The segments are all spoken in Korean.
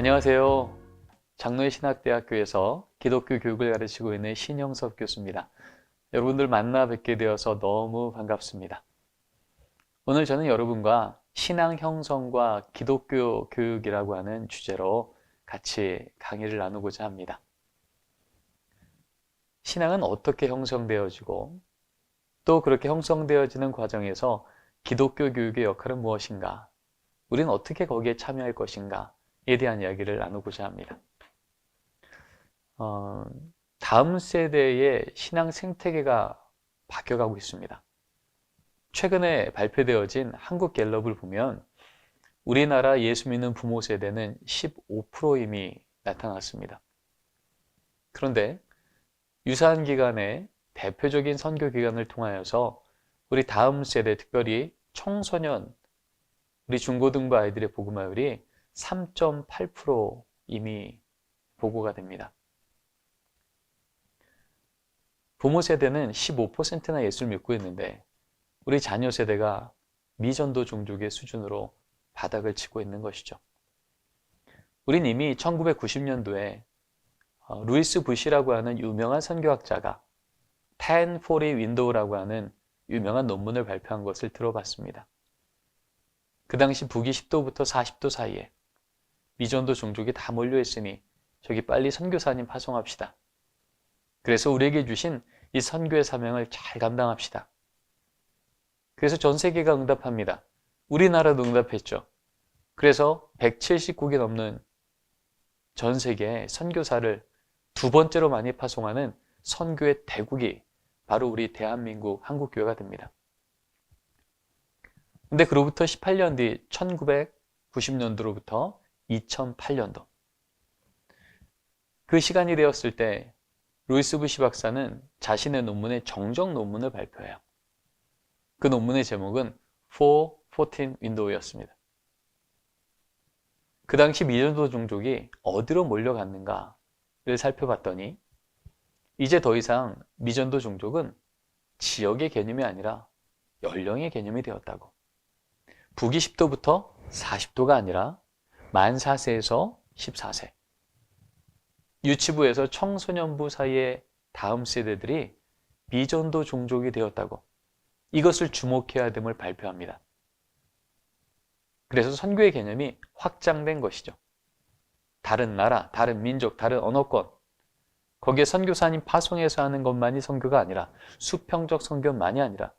안녕하세요. 장로의 신학대학교에서 기독교 교육을 가르치고 있는 신영섭 교수입니다. 여러분들 만나 뵙게 되어서 너무 반갑습니다. 오늘 저는 여러분과 신앙 형성과 기독교 교육이라고 하는 주제로 같이 강의를 나누고자 합니다. 신앙은 어떻게 형성되어지고 또 그렇게 형성되어지는 과정에서 기독교 교육의 역할은 무엇인가? 우리는 어떻게 거기에 참여할 것인가에 대한 이야기를 나누고자 합니다. 다음 세대의 신앙 생태계가 바뀌어가고 있습니다. 최근에 발표되어진 한국 갤럽을 보면 우리나라 예수 믿는 부모 세대는 15% 이미 나타났습니다. 그런데 유사한 기간에 대표적인 선교 기관을 통하여서 우리 다음 세대, 특별히 청소년, 우리 중고등부 아이들의 복음화율이 3.8% 이미 보고가 됩니다. 부모 세대는 15%나 예수를 믿고 있는데 우리 자녀 세대가 미전도 종족의 수준으로 바닥을 치고 있는 것이죠. 우린 이미 1990년도에 루이스 부시라고 하는 유명한 선교학자가 1040 윈도우라고 하는 유명한 논문을 발표한 것을 들어봤습니다. 그 당시 북위 10도부터 40도 사이에 미전도 종족이 다 몰려있으니 저기 빨리 선교사님 파송합시다. 그래서 우리에게 주신 이 선교의 사명을 잘 감당합시다. 그래서 전 세계가 응답합니다. 우리나라도 응답했죠. 그래서 170국이 넘는 전 세계에 선교사를 두 번째로 많이 파송하는 선교의 대국이 바로 우리 대한민국 한국교회가 됩니다. 근데 그로부터 18년 뒤 1990년도로부터 2008년도 그 시간이 되었을 때 루이스 부시 박사는 자신의 논문에 정정 논문을 발표해요. 그 논문의 제목은 414 윈도우였습니다. 그 당시 미전도 종족이 어디로 몰려갔는가를 살펴봤더니 이제 더 이상 미전도 종족은 지역의 개념이 아니라 연령의 개념이 되었다고. 북위 10도부터 40도가 아니라 만 4세에서 14세. 유치부에서 청소년부 사이의 다음 세대들이 미전도 종족이 되었다고. 이것을 주목해야 됨을 발표합니다. 그래서 선교의 개념이 확장된 것이죠. 다른 나라, 다른 민족, 다른 언어권, 거기에 선교사님 파송해서 하는 것만이 선교가 아니라 수평적 선교만이 아니라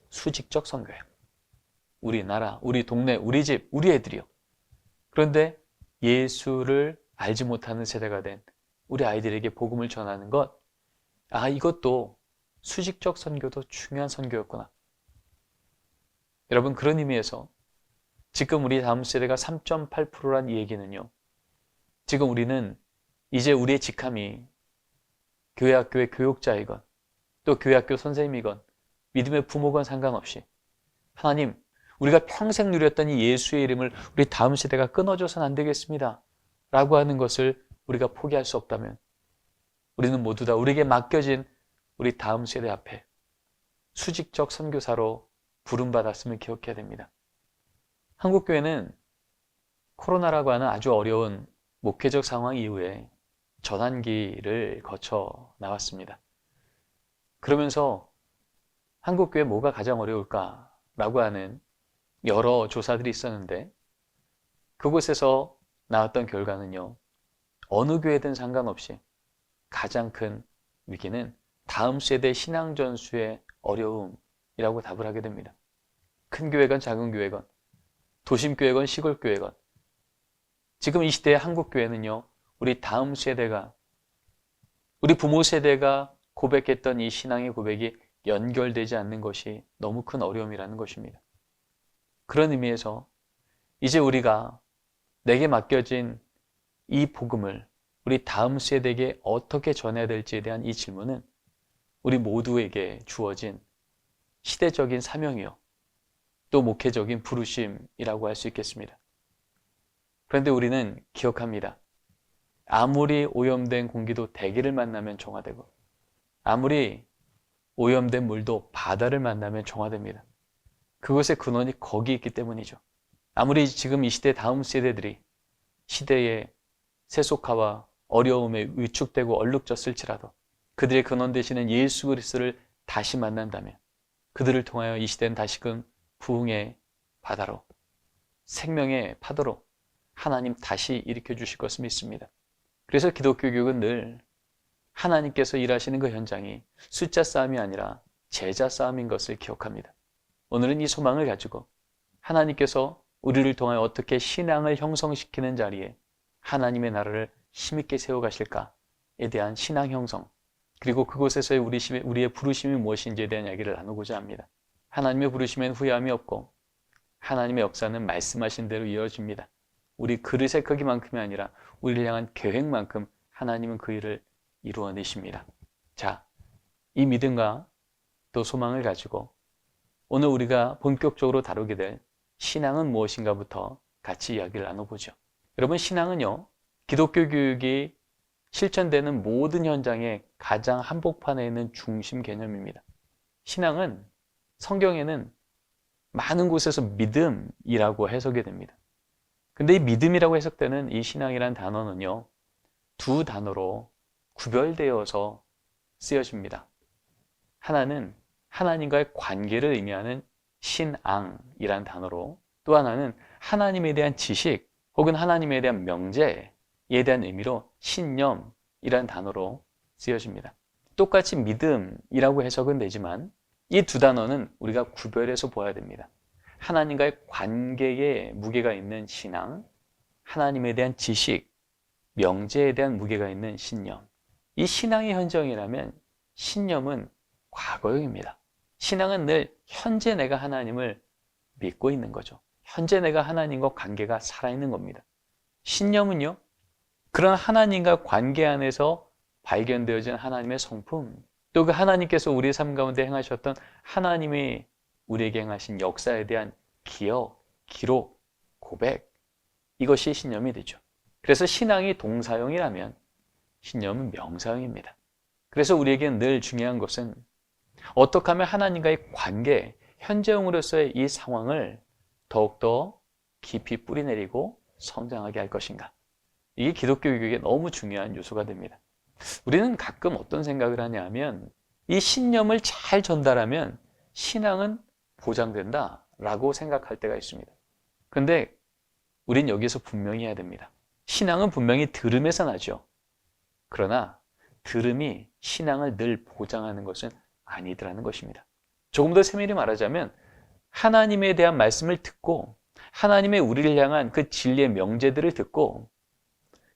수직적 선교예요. 우리 나라, 우리 동네, 우리 집, 우리 애들이요. 그런데 예수를 알지 못하는 세대가 된 우리 아이들에게 복음을 전하는 것, 이것도 수직적 선교도 중요한 선교였구나. 여러분, 그런 의미에서 지금 우리 다음 세대가 3.8%란 이 얘기는요. 지금 우리는 이제 우리의 직함이 교회학교의 교육자이건 또 교회학교 선생님이건 믿음의 부모건 상관없이 하나님, 우리가 평생 누렸던 이 예수의 이름을 우리 다음 세대가 끊어줘서는 안 되겠습니다. 라고 하는 것을 우리가 포기할 수 없다면 우리는 모두 다 우리에게 맡겨진 우리 다음 세대 앞에 수직적 선교사로 부름받았음을 기억해야 됩니다. 한국교회는 코로나라고 하는 아주 어려운 목회적 상황 이후에 전환기를 거쳐 나왔습니다. 그러면서 한국교회 뭐가 가장 어려울까라고 하는 여러 조사들이 있었는데 그곳에서 나왔던 결과는요. 어느 교회든 상관없이 가장 큰 위기는 다음 세대 신앙 전수의 어려움이라고 답을 하게 됩니다. 큰 교회건 작은 교회건 도심 교회건 시골 교회건 지금 이 시대의 한국 교회는요. 우리 다음 세대가 우리 부모 세대가 고백했던 이 신앙의 고백이 연결되지 않는 것이 너무 큰 어려움이라는 것입니다. 그런 의미에서 이제 우리가 내게 맡겨진 이 복음을 우리 다음 세대에게 어떻게 전해야 될지에 대한 이 질문은 우리 모두에게 주어진 시대적인 사명이요. 또 목회적인 부르심이라고 할 수 있겠습니다. 그런데 우리는 기억합니다. 아무리 오염된 공기도 대기를 만나면 정화되고 아무리 오염된 물도 바다를 만나면 정화됩니다. 그것의 근원이 거기 있기 때문이죠. 아무리 지금 이 시대 다음 세대들이 시대의 세속화와 어려움에 위축되고 얼룩졌을지라도 그들의 근원 되시는 예수 그리스도를 다시 만난다면 그들을 통하여 이 시대는 다시금 부흥의 바다로 생명의 파도로 하나님 다시 일으켜 주실 것을 믿습니다. 그래서 기독교 교육은 늘 하나님께서 일하시는 그 현장이 숫자 싸움이 아니라 제자 싸움인 것을 기억합니다. 오늘은 이 소망을 가지고 하나님께서 우리를 통하여 어떻게 신앙을 형성시키는 자리에 하나님의 나라를 힘있게 세워가실까에 대한 신앙 형성, 그리고 그곳에서의 우리의 부르심이 무엇인지에 대한 이야기를 나누고자 합니다. 하나님의 부르심엔 후회함이 없고 하나님의 역사는 말씀하신 대로 이어집니다. 우리 그릇의 크기만큼이 아니라 우리를 향한 계획만큼 하나님은 그 일을 이루어내십니다. 자, 이 믿음과 또 소망을 가지고 오늘 우리가 본격적으로 다루게 될 신앙은 무엇인가부터 같이 이야기를 나눠보죠. 여러분, 신앙은요, 기독교 교육이 실천되는 모든 현장의 가장 한복판에 있는 중심 개념입니다. 신앙은 성경에는 많은 곳에서 믿음이라고 해석이 됩니다. 근데 이 믿음이라고 해석되는 이 신앙이란 단어는요, 두 단어로 구별되어서 쓰여집니다. 하나는 하나님과의 관계를 의미하는 신앙이란 단어로, 또 하나는 하나님에 대한 지식 혹은 하나님에 대한 명제에 대한 의미로 신념이란 단어로 쓰여집니다. 똑같이 믿음이라고 해석은 되지만 이 두 단어는 우리가 구별해서 보아야 됩니다. 하나님과의 관계에 무게가 있는 신앙, 하나님에 대한 지식, 명제에 대한 무게가 있는 신념. 이 신앙의 현정이라면 신념은 과거형입니다. 신앙은 늘 현재 내가 하나님을 믿고 있는 거죠. 현재 내가 하나님과 관계가 살아있는 겁니다. 신념은요, 그런 하나님과 관계 안에서 발견되어진 하나님의 성품, 또 그 하나님께서 우리의 삶 가운데 행하셨던 하나님이 우리에게 행하신 역사에 대한 기억, 기록, 고백, 이것이 신념이 되죠. 그래서 신앙이 동사형이라면 신념은 명사형입니다. 그래서 우리에게는 늘 중요한 것은 어떻게 하면 하나님과의 관계, 현재형으로서의 이 상황을 더욱더 깊이 뿌리내리고 성장하게 할 것인가. 이게 기독교 교육에 너무 중요한 요소가 됩니다. 우리는 가끔 어떤 생각을 하냐 하면 이 신념을 잘 전달하면 신앙은 보장된다라고 생각할 때가 있습니다. 그런데 우린 여기서 분명히 해야 됩니다. 신앙은 분명히 들음에서 나죠. 그러나 들음이 신앙을 늘 보장하는 것은 아니더라는 것입니다. 조금 더 세밀히 말하자면 하나님에 대한 말씀을 듣고 하나님의 우리를 향한 그 진리의 명제들을 듣고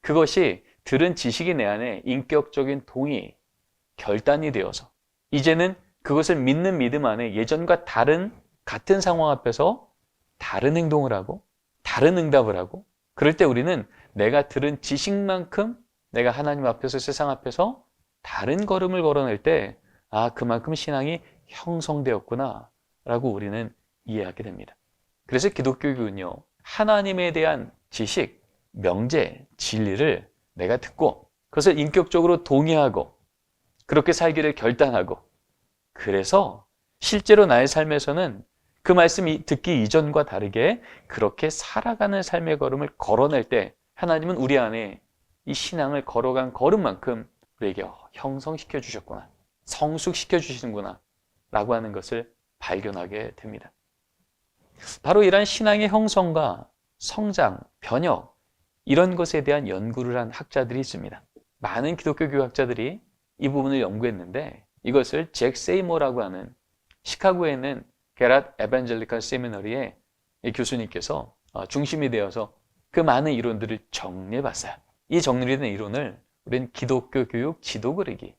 그것이 들은 지식이 내 안에 인격적인 동의, 결단이 되어서 이제는 그것을 믿는 믿음 안에 예전과 다른 같은 상황 앞에서 다른 행동을 하고 다른 응답을 하고, 그럴 때 우리는 내가 들은 지식만큼 내가 하나님 앞에서 세상 앞에서 다른 걸음을 걸어낼 때 그만큼 신앙이 형성되었구나 라고 우리는 이해하게 됩니다. 그래서 기독교는요, 하나님에 대한 지식, 명제, 진리를 내가 듣고 그것을 인격적으로 동의하고 그렇게 살기를 결단하고, 그래서 실제로 나의 삶에서는 그 말씀이 듣기 이전과 다르게 그렇게 살아가는 삶의 걸음을 걸어낼 때 하나님은 우리 안에 이 신앙을 걸어간 걸음만큼 우리에게 형성시켜 주셨구나, 성숙시켜 주시는구나 라고 하는 것을 발견하게 됩니다. 바로 이러한 신앙의 형성과 성장, 변혁, 이런 것에 대한 연구를 한 학자들이 있습니다. 많은 기독교 교학자들이 이 부분을 연구했는데 이것을 잭 세이머라고 하는 시카고에 있는 게랏 에반젤리컬 세미너리의 교수님께서 중심이 되어서 그 많은 이론들을 정리해봤어요. 이 정리된 이론을 우리는 기독교 교육 지도 그리기,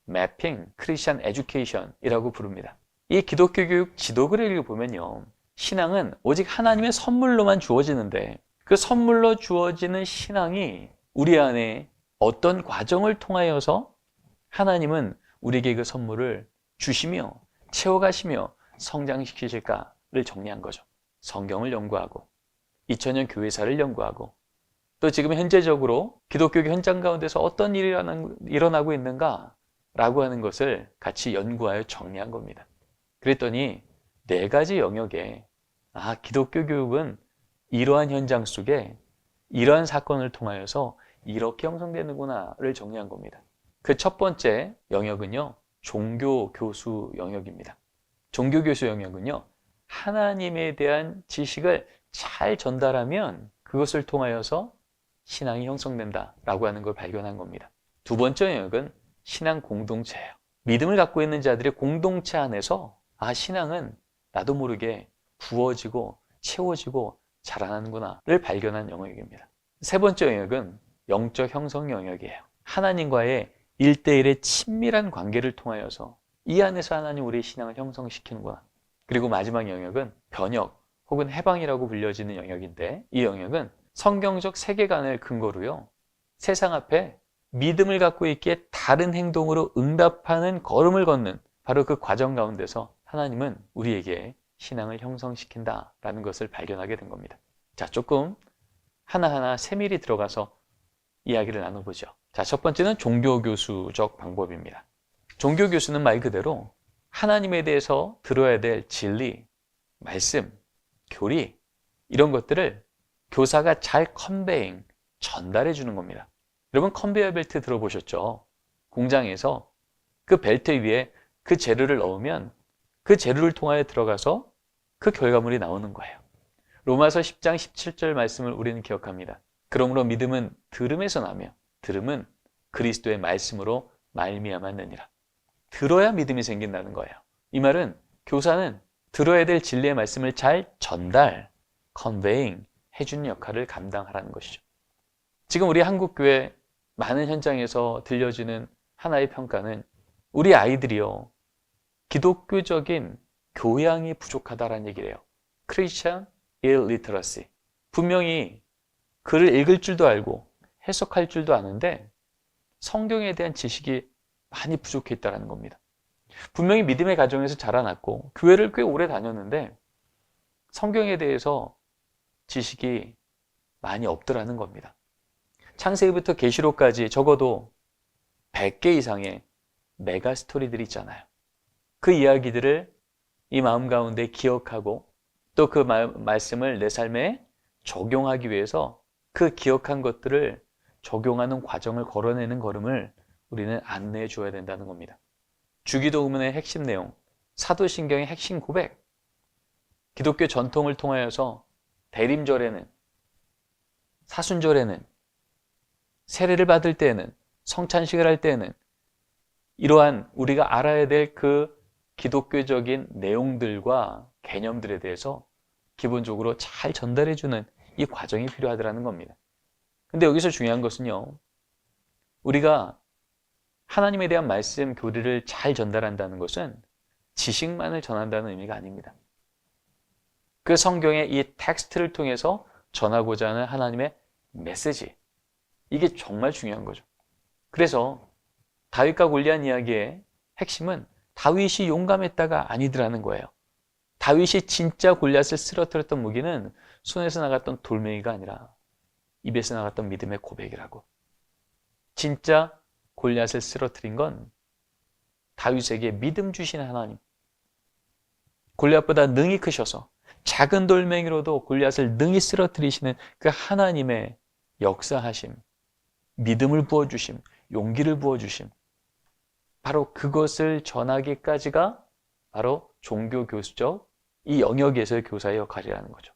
매핑, 크리스천 에듀케이션이라고 부릅니다. 이 기독교 교육 지도 그리기를 보면요, 신앙은 오직 하나님의 선물로만 주어지는데 그 선물로 주어지는 신앙이 우리 안에 어떤 과정을 통하여서 하나님은 우리에게 그 선물을 주시며 채워가시며 성장시키실까를 정리한 거죠. 성경을 연구하고 2000년 교회사를 연구하고 또 지금 현재적으로 기독교 현장 가운데서 어떤 일이 일어나고 있는가라고 하는 것을 같이 연구하여 정리한 겁니다. 그랬더니 4가지 영역에 기독교 교육은 이러한 현장 속에 이러한 사건을 통하여서 이렇게 형성되는구나를 정리한 겁니다. 그 첫 번째 영역은요, 종교 교수 영역입니다. 종교 교수 영역은요, 하나님에 대한 지식을 잘 전달하면 그것을 통하여서 신앙이 형성된다라고 하는 걸 발견한 겁니다. 두 번째 영역은 신앙 공동체예요. 믿음을 갖고 있는 자들의 공동체 안에서 신앙은 나도 모르게 부어지고 채워지고 자라나는구나를 발견한 영역입니다. 세 번째 영역은 영적 형성 영역이에요. 하나님과의 1대1의 친밀한 관계를 통하여서 이 안에서 하나님 우리의 신앙을 형성시키는구나. 그리고 마지막 영역은 변혁 혹은 해방이라고 불려지는 영역인데, 이 영역은 성경적 세계관을 근거로요, 세상 앞에 믿음을 갖고 있기에 다른 행동으로 응답하는 걸음을 걷는 바로 그 과정 가운데서 하나님은 우리에게 신앙을 형성시킨다라는 것을 발견하게 된 겁니다. 자, 조금 하나하나 세밀히 들어가서 이야기를 나눠보죠. 자, 첫 번째는 종교교수적 방법입니다. 종교교수는 말 그대로 하나님에 대해서 들어야 될 진리, 말씀, 교리 이런 것들을 교사가 잘 컨베잉, 전달해 주는 겁니다. 여러분 컨베이어 벨트 들어보셨죠? 공장에서 그 벨트 위에 그 재료를 넣으면 그 재료를 통하여 들어가서 그 결과물이 나오는 거예요. 로마서 10장 17절 말씀을 우리는 기억합니다. 그러므로 믿음은 들음에서 나며 들음은 그리스도의 말씀으로 말미암았느니라. 들어야 믿음이 생긴다는 거예요. 이 말은 교사는 들어야 될 진리의 말씀을 잘 전달, 컨베잉 해주는 역할을 감당하라는 것이죠. 지금 우리 한국교회 많은 현장에서 들려지는 하나의 평가는 우리 아이들이요, 기독교적인 교양이 부족하다라는 얘기를 해요. Christian illiteracy. 분명히 글을 읽을 줄도 알고 해석할 줄도 아는데 성경에 대한 지식이 많이 부족해 있다는 겁니다. 분명히 믿음의 가정에서 자라났고 교회를 꽤 오래 다녔는데 성경에 대해서 지식이 많이 없더라는 겁니다. 창세기부터 계시록까지 적어도 100개 이상의 메가 스토리들이 있잖아요. 그 이야기들을 이 마음 가운데 기억하고 또 그 말씀을 내 삶에 적용하기 위해서 그 기억한 것들을 적용하는 과정을 걸어내는 걸음을 우리는 안내해 줘야 된다는 겁니다. 주기도문의 핵심 내용, 사도신경의 핵심 고백, 기독교 전통을 통하여서 대림절에는, 사순절에는, 세례를 받을 때에는, 성찬식을 할 때에는 이러한 우리가 알아야 될 그 기독교적인 내용들과 개념들에 대해서 기본적으로 잘 전달해주는 이 과정이 필요하다는 겁니다. 근데 여기서 중요한 것은요, 우리가 하나님에 대한 말씀, 교리를 잘 전달한다는 것은 지식만을 전한다는 의미가 아닙니다. 그 성경의 이 텍스트를 통해서 전하고자 하는 하나님의 메시지, 이게 정말 중요한 거죠. 그래서 다윗과 골리앗 이야기의 핵심은 다윗이 용감했다가 아니더라는 거예요. 다윗이 진짜 골리앗을 쓰러뜨렸던 무기는 손에서 나갔던 돌멩이가 아니라 입에서 나갔던 믿음의 고백이라고. 진짜 골리앗을 쓰러뜨린 건 다윗에게 믿음 주신 하나님, 골리앗보다 능히 크셔서 작은 돌멩이로도 골리앗을 능히 쓰러뜨리시는 그 하나님의 역사하심, 믿음을 부어주심, 용기를 부어주심, 바로 그것을 전하기까지가 바로 종교교수적 이 영역에서의 교사의 역할이라는 거죠.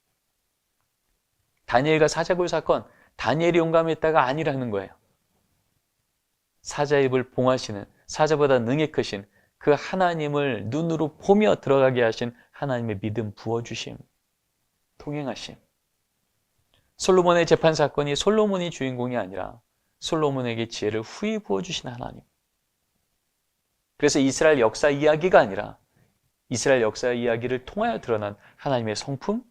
다니엘과 사자굴 사건, 다니엘이 용감했다가 아니라는 거예요. 사자 입을 봉하시는, 사자보다 능히 크신 그 하나님을 눈으로 보며 들어가게 하신 하나님의 믿음 부어주심, 통행하심. 솔로몬의 재판 사건이 솔로몬이 주인공이 아니라 솔로몬에게 지혜를 후히 부어주신 하나님. 그래서 이스라엘 역사 이야기가 아니라 이스라엘 역사 이야기를 통하여 드러난 하나님의 성품,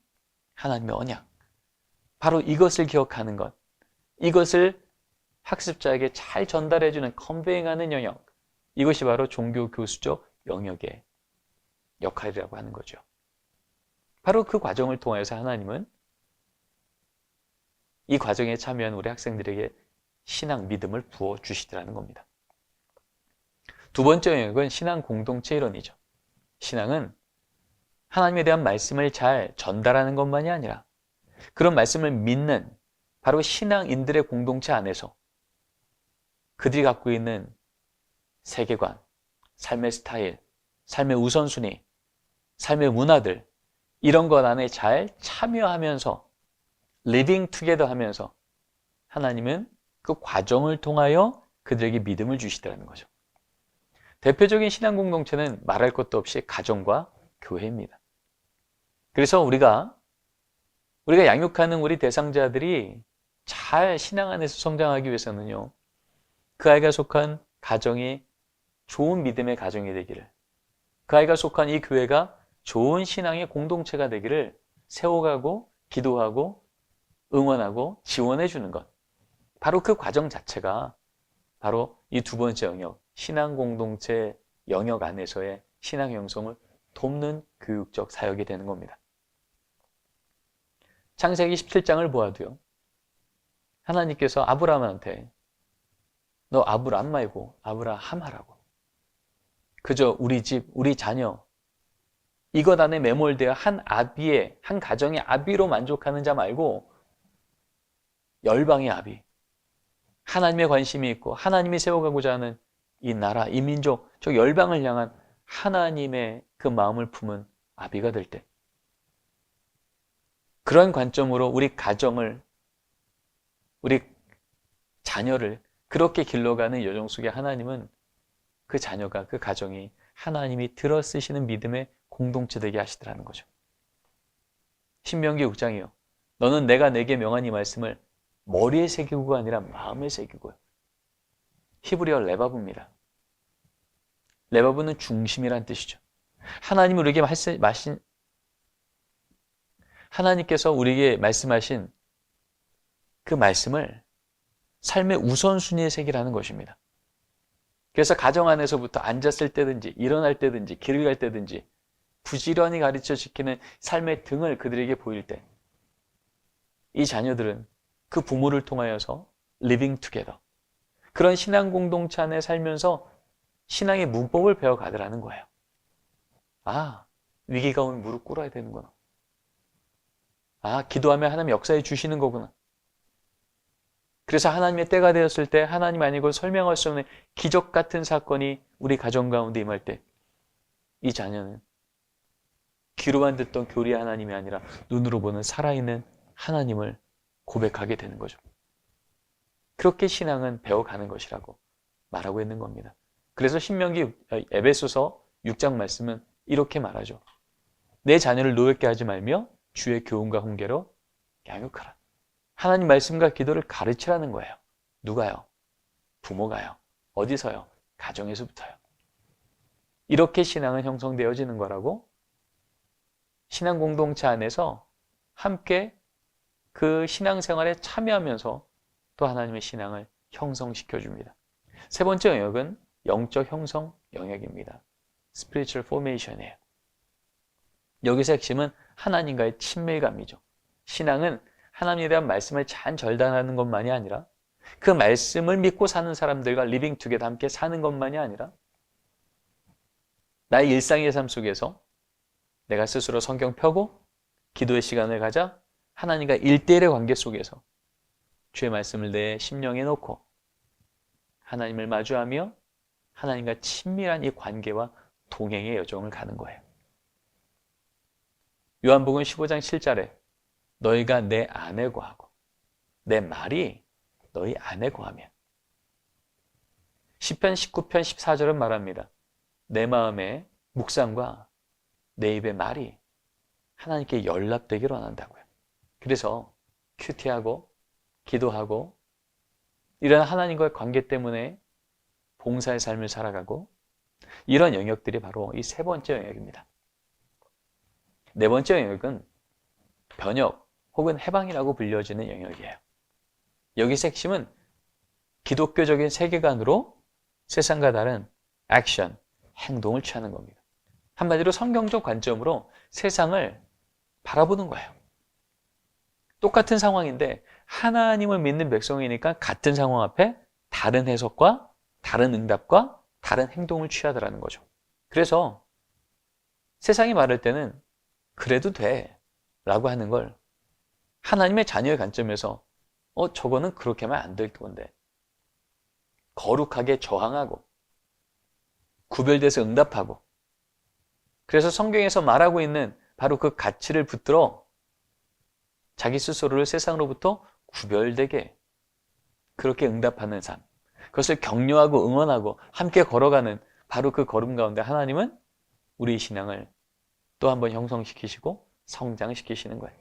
하나님의 언약. 바로 이것을 기억하는 것, 이것을 학습자에게 잘 전달해주는 컨베잉하는 영역, 이것이 바로 종교교수적 영역의 역할이라고 하는 거죠. 바로 그 과정을 통해서 하나님은 이 과정에 참여한 우리 학생들에게 신앙 믿음을 부어주시더라는 겁니다. 두 번째 영역은 신앙 공동체 이론이죠. 신앙은 하나님에 대한 말씀을 잘 전달하는 것만이 아니라 그런 말씀을 믿는, 바로 신앙인들의 공동체 안에서 그들이 갖고 있는 세계관, 삶의 스타일, 삶의 우선순위, 삶의 문화들, 이런 것 안에 잘 참여하면서 living together 하면서 하나님은 그 과정을 통하여 그들에게 믿음을 주시더라는 거죠. 대표적인 신앙 공동체는 말할 것도 없이 가정과 교회입니다. 그래서 우리가 양육하는 우리 대상자들이 잘 신앙 안에서 성장하기 위해서는요, 그 아이가 속한 가정이 좋은 믿음의 가정이 되기를, 그 아이가 속한 이 교회가 좋은 신앙의 공동체가 되기를 세워가고 기도하고 응원하고 지원해 주는 것, 바로 그 과정 자체가 바로 이 두 번째 영역, 신앙 공동체 영역 안에서의 신앙 형성을 돕는 교육적 사역이 되는 겁니다. 창세기 17장을 보아도요, 하나님께서 아브라함한테 너 아브람 말고 아브라함 하라고, 그저 우리 집, 우리 자녀, 이것 안에 매몰되어 한 가정의 아비로 만족하는 자 말고 열방의 아비, 하나님의 관심이 있고 하나님이 세워가고자 하는 이 나라, 이 민족, 저 열방을 향한 하나님의 그 마음을 품은 아비가 될 때, 그런 관점으로 우리 가정을, 우리 자녀를 그렇게 길러가는 여정 속에 하나님은 그 자녀가, 그 가정이 하나님이 들어쓰시는 믿음의 공동체 되게 하시더라는 거죠. 신명기 6장이요. 너는 내가 내게 명한 이 말씀을 머리에 새기고가 아니라 마음에 새기고요. 히브리어 레바브입니다. 레바브는 중심이란 뜻이죠. 하나님께서 우리에게 말씀하신 그 말씀을 삶의 우선순위에 새기라는 것입니다. 그래서 가정 안에서부터 앉았을 때든지 일어날 때든지 길을 갈 때든지 부지런히 가르쳐 지키는 삶의 등을 그들에게 보일 때, 이 자녀들은 그 부모를 통하여서 living together, 그런 신앙 공동체 안에 살면서 신앙의 문법을 배워가더라는 거예요. 아, 위기가 오면 무릎 꿇어야 되는구나. 아, 기도하면 하나님 역사해 주시는 거구나. 그래서 하나님의 때가 되었을 때 하나님 아니고 설명할 수 없는 기적 같은 사건이 우리 가정 가운데 임할 때, 이 자녀는 귀로만 듣던 교리 하나님이 아니라 눈으로 보는 살아있는 하나님을 고백하게 되는 거죠. 그렇게 신앙은 배워가는 것이라고 말하고 있는 겁니다. 그래서 에베소서 6장 말씀은 이렇게 말하죠. 내 자녀를 노엽게 하지 말며 주의 교훈과 훈계로 양육하라. 하나님 말씀과 기도를 가르치라는 거예요. 누가요? 부모가요. 어디서요? 가정에서부터요. 이렇게 신앙은 형성되어지는 거라고, 신앙 공동체 안에서 함께 그 신앙생활에 참여하면서 또 하나님의 신앙을 형성시켜 줍니다. 세 번째 영역은 영적 형성 영역입니다. Spiritual Formation이에요. 여기서 핵심은 하나님과의 친밀감이죠. 신앙은 하나님에 대한 말씀을 잘 전달하는 것만이 아니라, 그 말씀을 믿고 사는 사람들과 리빙 투게더 함께 사는 것만이 아니라, 나의 일상의 삶 속에서 내가 스스로 성경 펴고 기도의 시간을 가자 하나님과 1대1의 관계 속에서 주의 말씀을 내 심령에 놓고 하나님을 마주하며 하나님과 친밀한 이 관계와 동행의 여정을 가는 거예요. 요한복음 15장 7절에 너희가 내 안에 거하고 내 말이 너희 안에 거하면, 시편 19편 14절은 말합니다. 내 마음의 묵상과 내 입의 말이 하나님께 연락되기를 원한다고요. 그래서 큐티하고 기도하고 이런 하나님과의 관계 때문에 봉사의 삶을 살아가고, 이런 영역들이 바로 이 세 번째 영역입니다. 네 번째 영역은 변혁 혹은 해방이라고 불려지는 영역이에요. 여기서 핵심은 기독교적인 세계관으로 세상과 다른 액션, 행동을 취하는 겁니다. 한마디로 성경적 관점으로 세상을 바라보는 거예요. 똑같은 상황인데 하나님을 믿는 백성이니까 같은 상황 앞에 다른 해석과 다른 응답과 다른 행동을 취하더라는 거죠. 그래서 세상이 말할 때는 그래도 돼 라고 하는 걸 하나님의 자녀의 관점에서 저거는 그렇게 하면 안 될 건데. 거룩하게 저항하고 구별돼서 응답하고, 그래서 성경에서 말하고 있는 바로 그 가치를 붙들어 자기 스스로를 세상으로부터 구별되게 그렇게 응답하는 삶, 그것을 격려하고 응원하고 함께 걸어가는 바로 그 걸음 가운데 하나님은 우리 신앙을 또 한 번 형성시키시고 성장시키시는 거예요.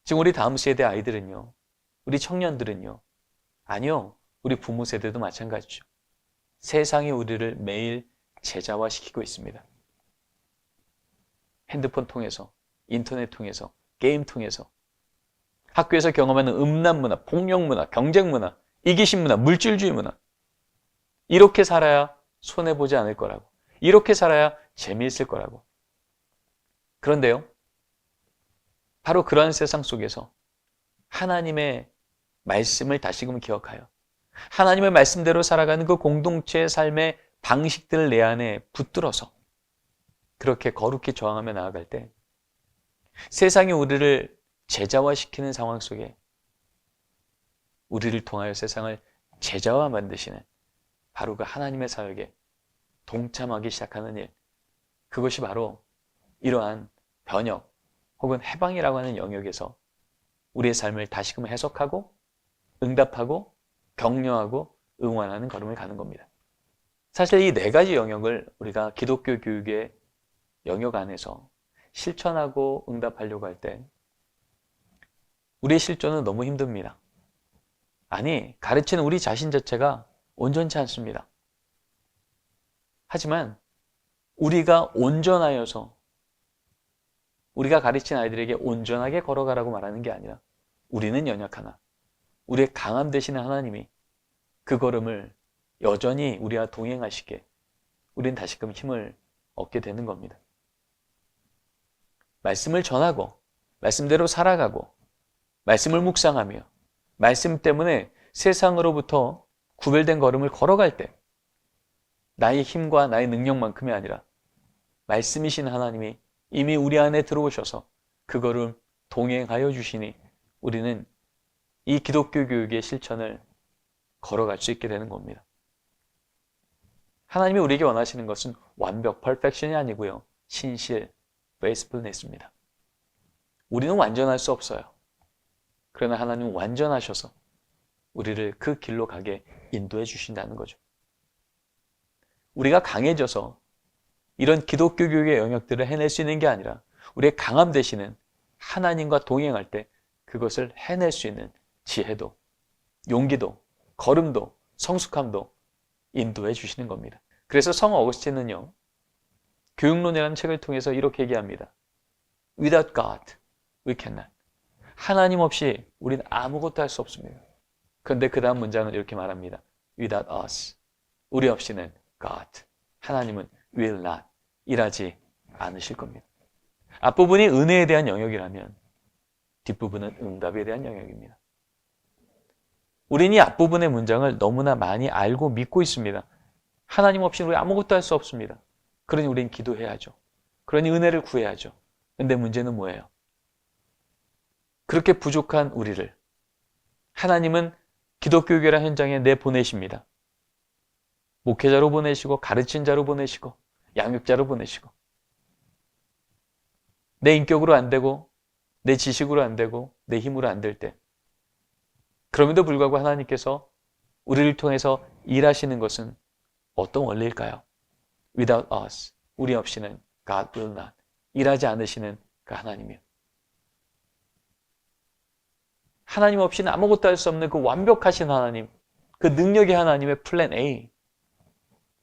지금 우리 다음 세대 아이들은요, 우리 청년들은요, 아니요, 우리 부모 세대도 마찬가지죠. 세상이 우리를 매일 제자화시키고 있습니다. 핸드폰 통해서, 인터넷 통해서, 게임 통해서, 학교에서 경험하는 음란 문화, 폭력 문화, 경쟁 문화, 이기심 문화, 물질주의 문화. 이렇게 살아야 손해보지 않을 거라고. 이렇게 살아야 재미있을 거라고. 그런데요, 바로 그러한 세상 속에서 하나님의 말씀을 다시금 기억하여 하나님의 말씀대로 살아가는 그 공동체의 삶의 방식들을 내 안에 붙들어서 그렇게 거룩히 저항하며 나아갈 때 세상이 우리를 제자화시키는 상황 속에 우리를 통하여 세상을 제자화 만드시는 바로 그 하나님의 사역에 동참하기 시작하는 일, 그것이 바로 이러한 변혁 혹은 해방이라고 하는 영역에서 우리의 삶을 다시금 해석하고 응답하고 격려하고 응원하는 걸음을 가는 겁니다. 사실 이 네 가지 영역을 우리가 기독교 교육의 영역 안에서 실천하고 응답하려고 할 때 우리의 실존은 너무 힘듭니다. 아니, 가르치는 우리 자신 자체가 온전치 않습니다. 하지만 우리가 온전하여서 우리가 가르친 아이들에게 온전하게 걸어가라고 말하는 게 아니라 우리는 연약하나 우리의 강함 되시는 하나님이 그 걸음을 여전히 우리와 동행하시게 우리는 다시금 힘을 얻게 되는 겁니다. 말씀을 전하고 말씀대로 살아가고 말씀을 묵상하며 말씀 때문에 세상으로부터 구별된 걸음을 걸어갈 때 나의 힘과 나의 능력만큼이 아니라 말씀이신 하나님이 이미 우리 안에 들어오셔서 그거를 동행하여 주시니 우리는 이 기독교 교육의 실천을 걸어갈 수 있게 되는 겁니다. 하나님이 우리에게 원하시는 것은 완벽, 퍼펙션이 아니고요. 신실, faithfulness입니다. 우리는 완전할 수 없어요. 그러나 하나님은 완전하셔서 우리를 그 길로 가게 인도해 주신다는 거죠. 우리가 강해져서 이런 기독교 교육의 영역들을 해낼 수 있는 게 아니라 우리의 강함 되시는 하나님과 동행할 때 그것을 해낼 수 있는 지혜도, 용기도, 걸음도, 성숙함도 인도해 주시는 겁니다. 그래서 성 어거스틴은요, 교육론이라는 책을 통해서 이렇게 얘기합니다. Without God, we cannot. 하나님 없이 우리는 아무것도 할 수 없습니다. 그런데 그 다음 문장은 이렇게 말합니다. Without us, 우리 없이는 God, 하나님은 will not, 일하지 않으실 겁니다. 앞부분이 은혜에 대한 영역이라면 뒷부분은 응답에 대한 영역입니다. 우리는 이 앞부분의 문장을 너무나 많이 알고 믿고 있습니다. 하나님 없이는 우리 아무것도 할 수 없습니다. 그러니 우리는 기도해야죠. 그러니 은혜를 구해야죠. 근데 문제는 뭐예요? 그렇게 부족한 우리를 하나님은 기독교계란 현장에 내보내십니다. 목회자로 보내시고 가르친 자로 보내시고 양육자로 보내시고 내 인격으로 안 되고 내 지식으로 안 되고 내 힘으로 안 될 때 그럼에도 불구하고 하나님께서 우리를 통해서 일하시는 것은 어떤 원리일까요? Without us, 우리 없이는 God will not, 일하지 않으시는 그 하나님이요. 하나님 없이는 아무것도 할 수 없는 그 완벽하신 하나님, 그 능력의 하나님의 플랜 A,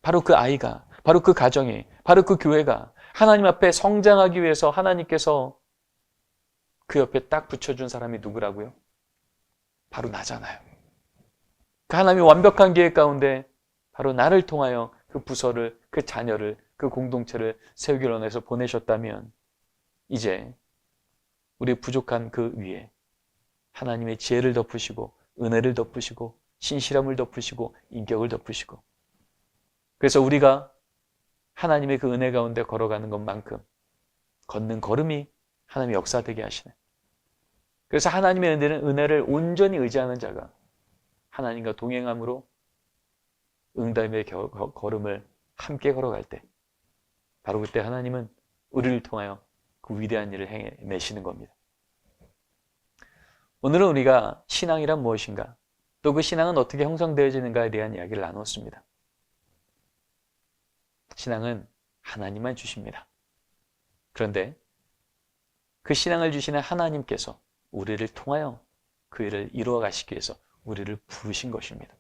바로 그 아이가, 바로 그 가정이, 바로 그 교회가 하나님 앞에 성장하기 위해서 하나님께서 그 옆에 딱 붙여준 사람이 누구라고요? 바로 나잖아요. 그 하나님의 완벽한 계획 가운데 바로 나를 통하여 그 부서를, 그 자녀를, 그 공동체를 세우기를 원해서 보내셨다면 이제 우리 부족한 그 위에 하나님의 지혜를 덮으시고 은혜를 덮으시고 신실함을 덮으시고 인격을 덮으시고 그래서 우리가 하나님의 그 은혜 가운데 걸어가는 것만큼 걷는 걸음이 하나님의 역사되게 하시네. 그래서 하나님의 은혜를 온전히 의지하는 자가 하나님과 동행함으로 응답의 걸음을 함께 걸어갈 때 바로 그때 하나님은 우리를 통하여 그 위대한 일을 해내시는 겁니다. 오늘은 우리가 신앙이란 무엇인가, 또 그 신앙은 어떻게 형성되어지는가에 대한 이야기를 나눴습니다. 신앙은 하나님만 주십니다. 그런데 그 신앙을 주시는 하나님께서 우리를 통하여 그 일을 이루어 가시기 위해서 우리를 부르신 것입니다.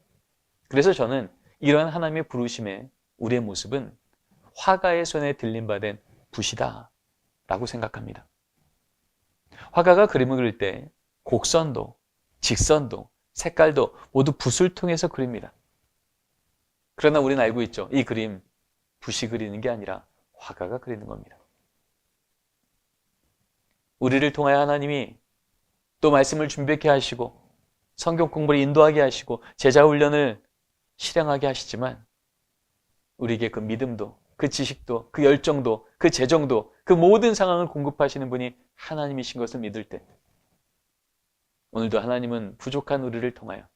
그래서 저는 이러한 하나님의 부르심에 우리의 모습은 화가의 손에 들림받은 붓이다 라고 생각합니다. 화가가 그림을 그릴 때 곡선도, 직선도, 색깔도 모두 붓을 통해서 그립니다. 그러나 우리는 알고 있죠. 이 그림 붓이 그리는 게 아니라 화가가 그리는 겁니다. 우리를 통하여 하나님이 또 말씀을 준비케 하시고 성경 공부를 인도하게 하시고 제자 훈련을 실행하게 하시지만 우리에게 그 믿음도, 그 지식도, 그 열정도, 그 재정도, 그 모든 상황을 공급하시는 분이 하나님이신 것을 믿을 때 오늘도 하나님은 부족한 우리를 통하여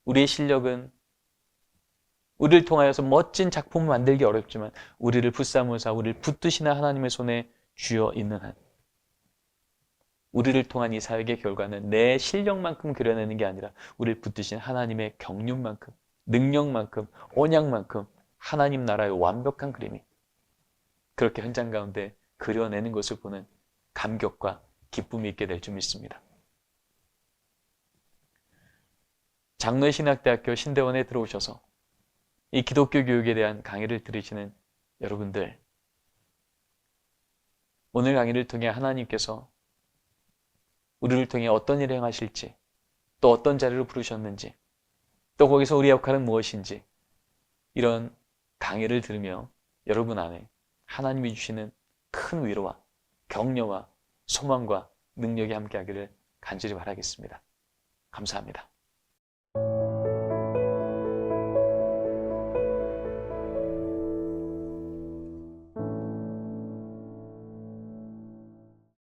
우리의 실력은 우리를 통하여서 멋진 작품을 만들기 어렵지만 우리를 붙삼으사 우리를 붙드시는 하나님의 손에 쥐어 있는 한 우리를 통한 이 사역의 결과는 내 실력만큼 그려내는 게 아니라 우리를 붙드신 하나님의 경륜만큼, 능력만큼, 언약만큼 하나님 나라의 완벽한 그림이 그렇게 현장 가운데 그려내는 것을 보는 감격과 기쁨이 있게 될 줄 믿습니다. 장로신학대학교 신대원에 들어오셔서 이 기독교 교육에 대한 강의를 들으시는 여러분들, 오늘 강의를 통해 하나님께서 우리를 통해 어떤 일을 행하실지, 또 어떤 자리로 부르셨는지, 또 거기서 우리 역할은 무엇인지 이런 강의를 들으며 여러분 안에 하나님이 주시는 큰 위로와 격려와 소망과 능력이 함께하기를 간절히 바라겠습니다. 감사합니다.